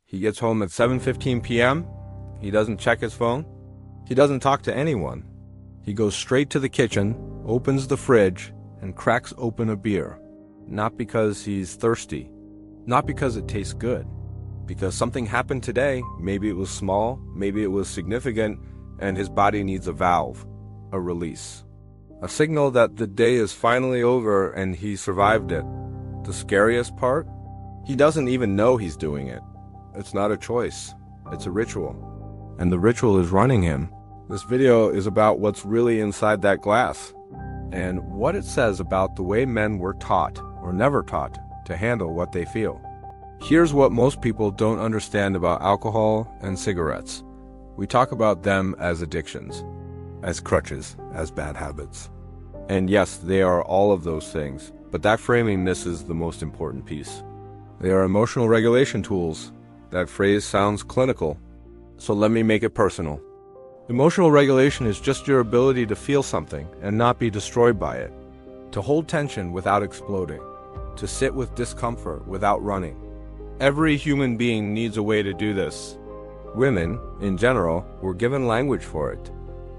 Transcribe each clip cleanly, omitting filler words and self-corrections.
He gets home at 7:15 p.m. He doesn't check his phone. He doesn't talk to anyone. He goes straight to the kitchen, opens the fridge, and cracks open a beer. Not because he's thirsty. Not because it tastes good. Because something happened today. Maybe it was small, maybe it was significant, and his body needs a valve, a release. A signal that the day is finally over and he survived it. The scariest part? He doesn't even know he's doing it. It's not a choice. It's a ritual. And the ritual is running him. This video is about what's really inside that glass and what it says about the way men were taught, or never taught, to handle what they feel. Here's what most people don't understand about alcohol and cigarettes. We talk about them as addictions, as crutches, as bad habits. And yes, they are all of those things, but that framing misses the most important piece. They are emotional regulation tools. That phrase sounds clinical, so let me make it personal. Emotional regulation is just your ability to feel something and not be destroyed by it, to hold tension without exploding, to sit with discomfort without running. Every human being needs a way to do this. Women, in general, were given language for it.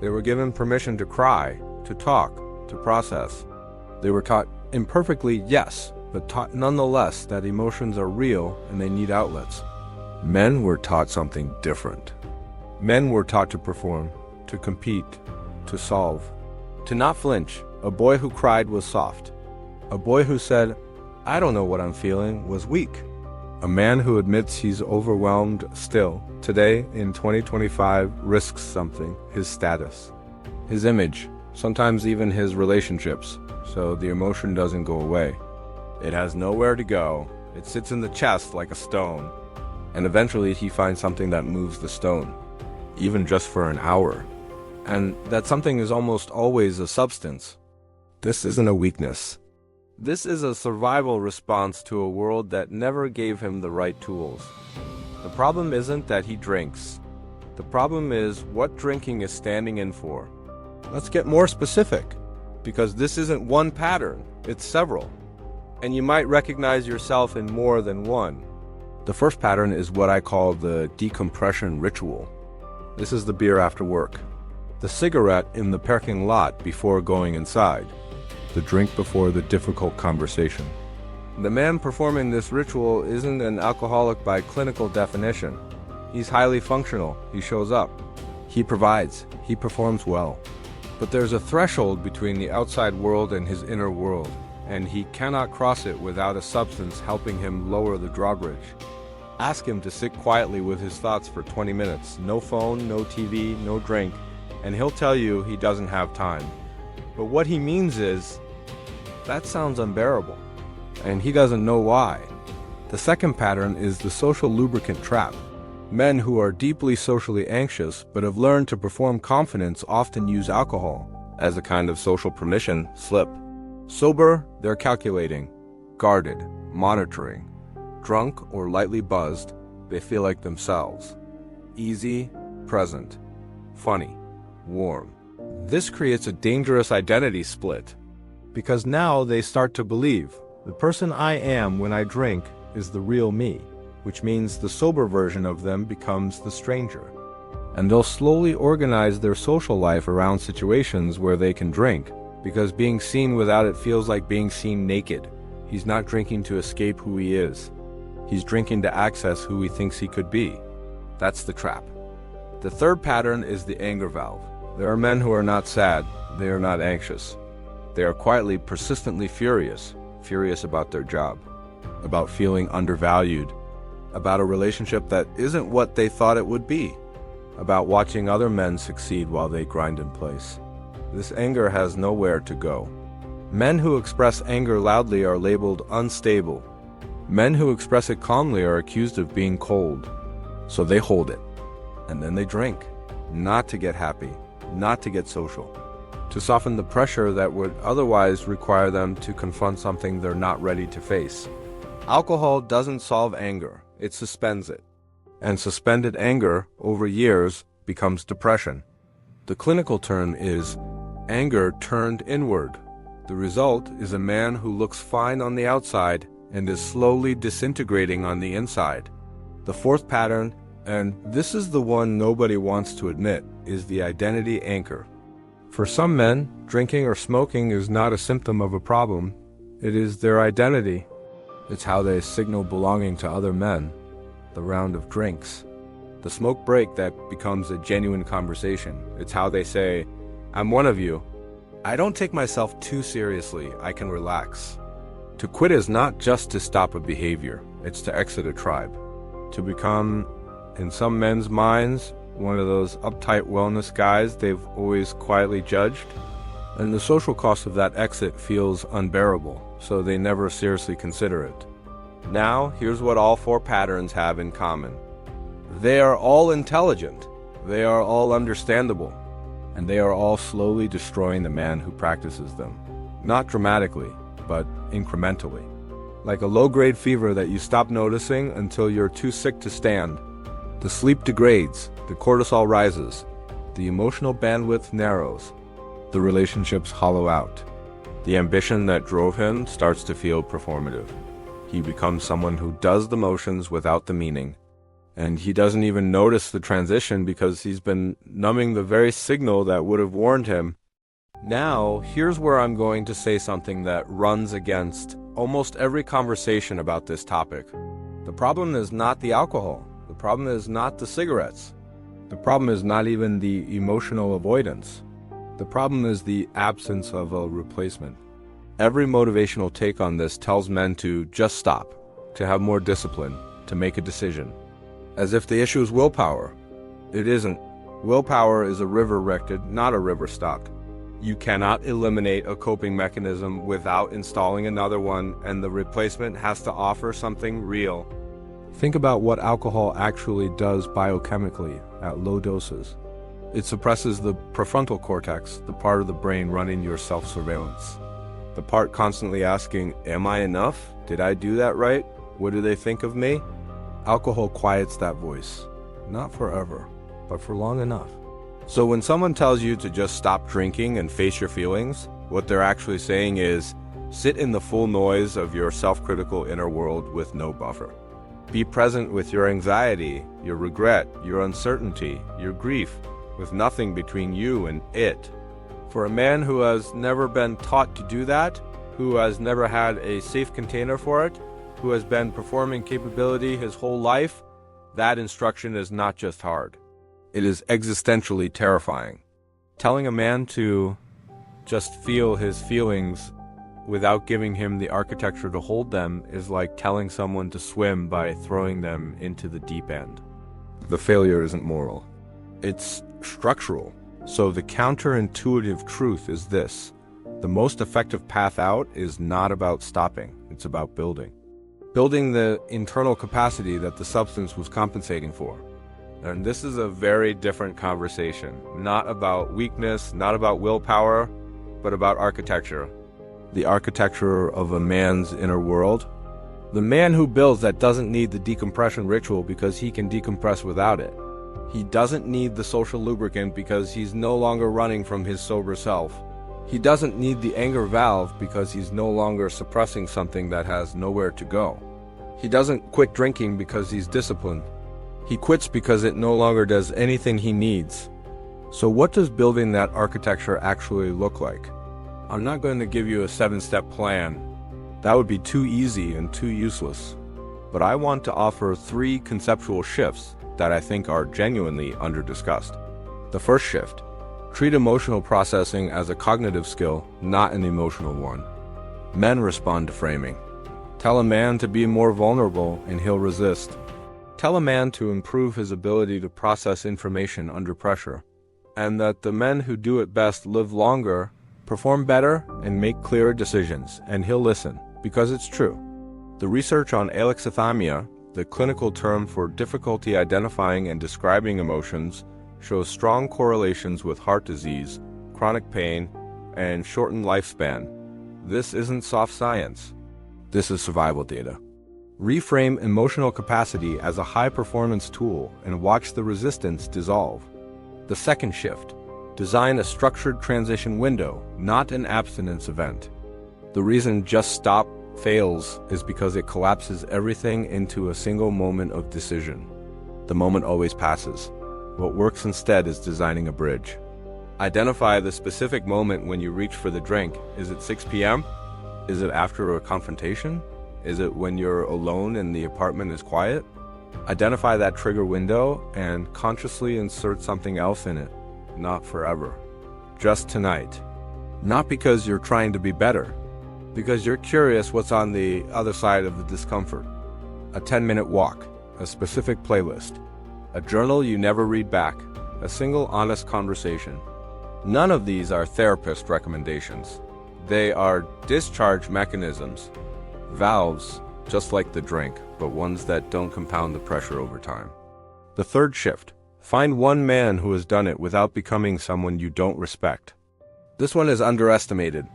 They were given permission to cry, to talk, to process. They were taught imperfectly, yes, but taught nonetheless that emotions are real and they need outlets. Men were taught something different. Men were taught to perform, to compete, to solve, to not flinch. A boy who cried was soft. A boy who said, "I don't know what I'm feeling," was weak. A man who admits he's overwhelmed still, today in 2025, risks something, his status, his image, sometimes even his relationships, so the emotion doesn't go away. It has nowhere to go. It sits in the chest like a stone, and eventually he finds something that moves the stone, even just for an hour. And that something is almost always a substance. This isn't a weakness. This is a survival response to a world that never gave him the right tools. The problem isn't that he drinks. The problem is what drinking is standing in for. Let's get more specific, because this isn't one pattern, it's several. And you might recognize yourself in more than one. The first pattern is what I call the decompression ritual. This is the beer after work, the cigarette in the parking lot before going inside, the drink before the difficult conversation. The man performing this ritual isn't an alcoholic by clinical definition. He's highly functional, he shows up, he provides, he performs well. But there's a threshold between the outside world and his inner world, and he cannot cross it without a substance helping him lower the drawbridge. Ask him to sit quietly with his thoughts for 20 minutes, no phone, no TV, no drink, and he'll tell you he doesn't have time. But what he means is, that sounds unbearable, and he doesn't know why. The second pattern is the social lubricant trap. Men who are deeply socially anxious but have learned to perform confidence often use alcohol as a kind of social permission slip. Sober, they're calculating, guarded, monitoring. Drunk or lightly buzzed, they feel like themselves. Easy, present, funny, warm. This creates a dangerous identity split, because now they start to believe the person I am when I drink is the real me, which means the sober version of them becomes the stranger. And they'll slowly organize their social life around situations where they can drink, because being seen without it feels like being seen naked. He's not drinking to escape who he is. He's drinking to access who he thinks he could be. That's the trap. The third pattern is the anger valve. There are men who are not sad, they are not anxious. They are quietly, persistently furious about their job, about feeling undervalued, about a relationship that isn't what they thought it would be, about watching other men succeed while they grind in place. This anger has nowhere to go. Men who express anger loudly are labeled unstable. Men who express it calmly are accused of being cold. So they hold it, and then they drink, not to get happy, not to get social, to soften the pressure that would otherwise require them to confront something they're not ready to face. Alcohol doesn't solve anger, it suspends it. And suspended anger, over years, becomes depression. The clinical term is anger turned inward. The result is a man who looks fine on the outside and is slowly disintegrating on the inside. The fourth pattern, and this is the one nobody wants to admit, is the identity anchor. For some men, drinking or smoking is not a symptom of a problem. It is their identity. It's how they signal belonging to other men. The round of drinks. The smoke break that becomes a genuine conversation. It's how they say, "I'm one of you. I don't take myself too seriously. I can relax." To quit is not just to stop a behavior. It's to exit a tribe. To become, in some men's minds, one of those uptight wellness guys they've always quietly judged. And the social cost of that exit feels unbearable, so they never seriously consider it. Now, here's what all four patterns have in common. They are all intelligent, they are all understandable, and they are all slowly destroying the man who practices them. Not dramatically, but incrementally. Like a low-grade fever that you stop noticing until you're too sick to stand. The sleep degrades, the cortisol rises, the emotional bandwidth narrows, the relationships hollow out. The ambition that drove him starts to feel performative. He becomes someone who does the motions without the meaning. And he doesn't even notice the transition because he's been numbing the very signal that would have warned him. Now, here's where I'm going to say something that runs against almost every conversation about this topic. The problem is not the alcohol. The problem is not the cigarettes. The problem is not even the emotional avoidance. The problem is the absence of a replacement. Every motivational take on this tells men to just stop, to have more discipline, to make a decision. As if the issue is willpower. It isn't. Willpower is a river rected, not a river stocked. You cannot eliminate a coping mechanism without installing another one, and the replacement has to offer something real. Think about what alcohol actually does biochemically at low doses. It suppresses the prefrontal cortex, the part of the brain running your self-surveillance. The part constantly asking, am I enough? Did I do that right? What do they think of me? Alcohol quiets that voice. Not forever, but for long enough. So when someone tells you to just stop drinking and face your feelings, what they're actually saying is, sit in the full noise of your self-critical inner world with no buffer. Be present with your anxiety, your regret, your uncertainty, your grief, with nothing between you and it. For a man who has never been taught to do that, who has never had a safe container for it, who has been performing capability his whole life, that instruction is not just hard. It is existentially terrifying. Telling a man to just feel his feelings without giving him the architecture to hold them is like telling someone to swim by throwing them into the deep end. The failure isn't moral. It's structural. So the counterintuitive truth is this. The most effective path out is not about stopping. It's about building. Building the internal capacity that the substance was compensating for. And this is a very different conversation. Not about weakness, not about willpower, but about architecture. The architecture of a man's inner world. The man who builds that doesn't need the decompression ritual because he can decompress without it. He doesn't need the social lubricant because he's no longer running from his sober self. He doesn't need the anger valve because he's no longer suppressing something that has nowhere to go. He doesn't quit drinking because he's disciplined. He quits because it no longer does anything he needs. So what does building that architecture actually look like? I'm not going to give you a 7-step plan. That would be too easy and too useless. But I want to offer 3 conceptual shifts that I think are genuinely under-discussed. The first shift, treat emotional processing as a cognitive skill, not an emotional one. Men respond to framing. Tell a man to be more vulnerable and he'll resist. Tell a man to improve his ability to process information under pressure, and that the men who do it best live longer, perform better, and make clearer decisions, and he'll listen, because it's true. The research on alexithymia, the clinical term for difficulty identifying and describing emotions, shows strong correlations with heart disease, chronic pain, and shortened lifespan. This isn't soft science. This is survival data. Reframe emotional capacity as a high-performance tool and watch the resistance dissolve. The second shift, design a structured transition window, not an abstinence event. The reason just stop fails is because it collapses everything into a single moment of decision. The moment always passes. What works instead is designing a bridge. Identify the specific moment when you reach for the drink. Is it 6 p.m.? Is it after a confrontation? Is it when you're alone and the apartment is quiet? Identify that trigger window and consciously insert something else in it. Not forever. Just tonight. Not because you're trying to be better, because you're curious what's on the other side of the discomfort. A 10-minute walk, a specific playlist, a journal you never read back, a single honest conversation. None of these are therapist recommendations. They are discharge mechanisms, valves, just like the drink, but ones that don't compound the pressure over time. The third shift. Find one man who has done it without becoming someone you don't respect. This one is underestimated.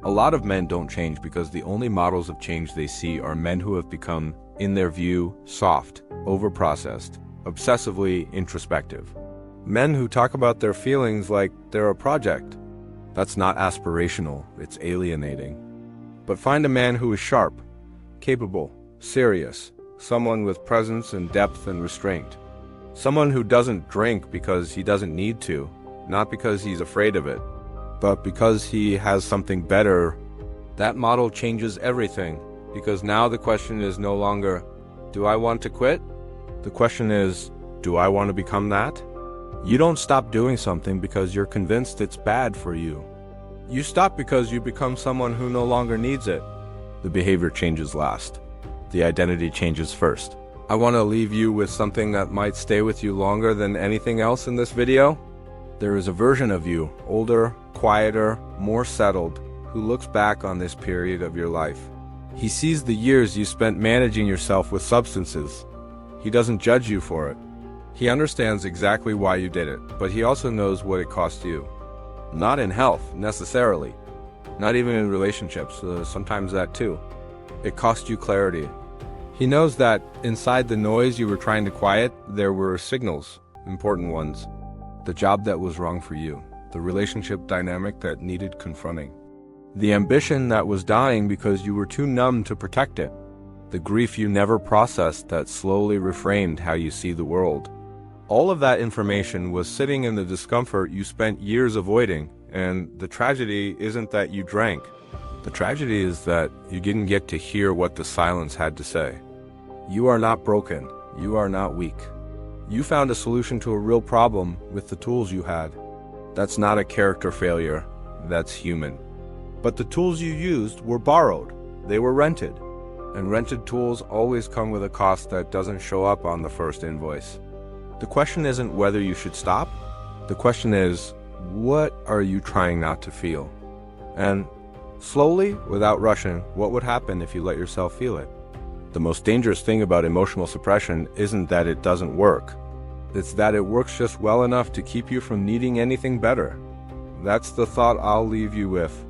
A lot of men don't change because the only models of change they see are men who have become, in their view, soft, overprocessed, obsessively introspective. Men who talk about their feelings like they're a project. That's not aspirational, it's alienating. But find a man who is sharp, capable, serious, someone with presence and depth and restraint. Someone who doesn't drink because he doesn't need to, not because he's afraid of it, but because he has something better. That model changes everything, because now the question is no longer, do I want to quit? The question is, do I want to become that? You don't stop doing something because you're convinced it's bad for you. You stop because you become someone who no longer needs it. The behavior changes last. The identity changes first. I want to leave you with something that might stay with you longer than anything else in this video. There is a version of you, older, quieter, more settled, who looks back on this period of your life. He sees the years you spent managing yourself with substances. He doesn't judge you for it. He understands exactly why you did it, but he also knows what it cost you. Not in health, necessarily. Not even in relationships, sometimes that too. It cost you clarity. He knows that inside the noise you were trying to quiet, there were signals, important ones. The job that was wrong for you, the relationship dynamic that needed confronting, the ambition that was dying because you were too numb to protect it, the grief you never processed that slowly reframed how you see the world. All of that information was sitting in the discomfort you spent years avoiding, and the tragedy isn't that you drank. The tragedy is that you didn't get to hear what the silence had to say. You are not broken. You are not weak. You found a solution to a real problem with the tools you had. That's not a character failure. That's human. But the tools you used were borrowed. They were rented. And rented tools always come with a cost that doesn't show up on the first invoice. The question isn't whether you should stop. The question is, what are you trying not to feel? And slowly, without rushing, what would happen if you let yourself feel it? The most dangerous thing about emotional suppression isn't that it doesn't work. It's that it works just well enough to keep you from needing anything better. That's the thought I'll leave you with.